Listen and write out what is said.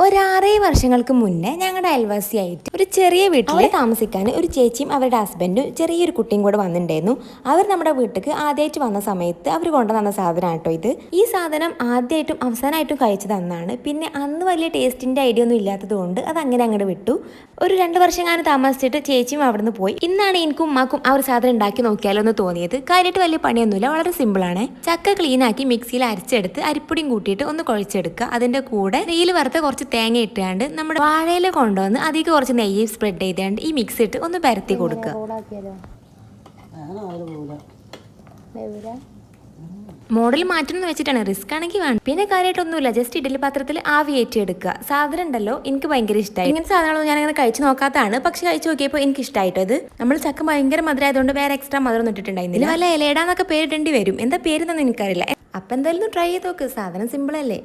ഒരു 6 വർഷങ്ങൾക്ക് മുന്നേ ഞങ്ങളുടെ അയൽവാസിയായിട്ട് ഒരു ചെറിയ വീട്ടിൽ താമസിക്കാൻ ഒരു ചേച്ചിയും അവരുടെ ഹസ്ബൻഡും ചെറിയൊരു കുട്ടിയും കൂടെ വന്നിട്ടുണ്ടായിരുന്നു. അവർ നമ്മുടെ വീട്ടിലേക്ക് ആദ്യമായിട്ട് വന്ന സമയത്ത് അവർ കൊണ്ടുവന്ന സാധനമാണ് കേട്ടോ ഇത്. ഈ സാധനം ആദ്യമായിട്ടും അവസാനമായിട്ടും കഴിച്ചു തന്നാണ്. പിന്നെ അന്ന് വലിയ ടേസ്റ്റിന്റെ ഐഡിയ ഒന്നും ഇല്ലാത്തത് കൊണ്ട് അത് അങ്ങനെ അങ്ങോട്ട് വിട്ടു. ഒരു 2 വർഷം കാലം താമസിച്ചിട്ട് ചേച്ചിയും അവിടെ നിന്ന് പോയി. ഇന്നാണ് എനിക്കും ഉമ്മാക്കും ആ ഒരു സാധനം ഉണ്ടാക്കി നോക്കിയാലോ എന്ന് തോന്നിയത്. കാര്യമായിട്ട് വലിയ പണിയൊന്നുമില്ല, വളരെ സിമ്പിളാണ്. ചക്ക ക്ലീൻ ആക്കി മിക്സിയിൽ അരച്ചെടുത്ത് അരിപ്പൊടിയും കൂട്ടിയിട്ട് ഒന്ന് കുഴച്ചെടുക്കുക. അതിന്റെ കൂടെ നെയ്യിൽ വറുത്ത കുറച്ച് തേങ്ങ ഇട്ടാണ്ട് നമ്മുടെ വാഴയില കൊണ്ടുവന്ന് അധികം കുറച്ച് നെയ്യ് സ്പ്രെഡ് ചെയ്താണ്ട് ഈ മിക്സ് ഇട്ട് ഒന്ന് പരത്തി കൊടുക്കുക. മോഡൽ മാറ്റണം എന്ന് വെച്ചിട്ടാണ്, റിസ്ക് ആണെങ്കിൽ വേണം. പിന്നെ കാര്യമായിട്ടൊന്നുമില്ല, ജസ്റ്റ് ഇഡലി പാത്രത്തിൽ ആവി ഏറ്റിയെടുക്കുക. സാധനം ഉണ്ടല്ലോ എനിക്ക് ഭയങ്കര ഇഷ്ടമായി. ഇങ്ങനത്തെ സാധനങ്ങളൊന്നും ഞാൻ അങ്ങനെ കഴിച്ചു നോക്കാത്തതാണ്, പക്ഷെ കഴിച്ചു നോക്കിയപ്പോൾ എനിക്ക് ഇഷ്ടമായിട്ടോ. ഇത് നമ്മൾ ചക്ക ഭയങ്കര മധുരമായതുകൊണ്ട് വേറെ എക്സ്ട്രാ മധുരം ഒന്നും ഇട്ടിട്ടുണ്ടായിരുന്നില്ല. വല്ല ഇലയിടാന്നൊക്കെ പേരിടേണ്ടി വരും, എന്താ പേരെന്നൊന്നും എനിക്കറിയില്ല. അപ്പം എന്തായാലും ട്രൈ ചെയ്ത് നോക്ക്, സാധനം സിമ്പിൾ അല്ലേ.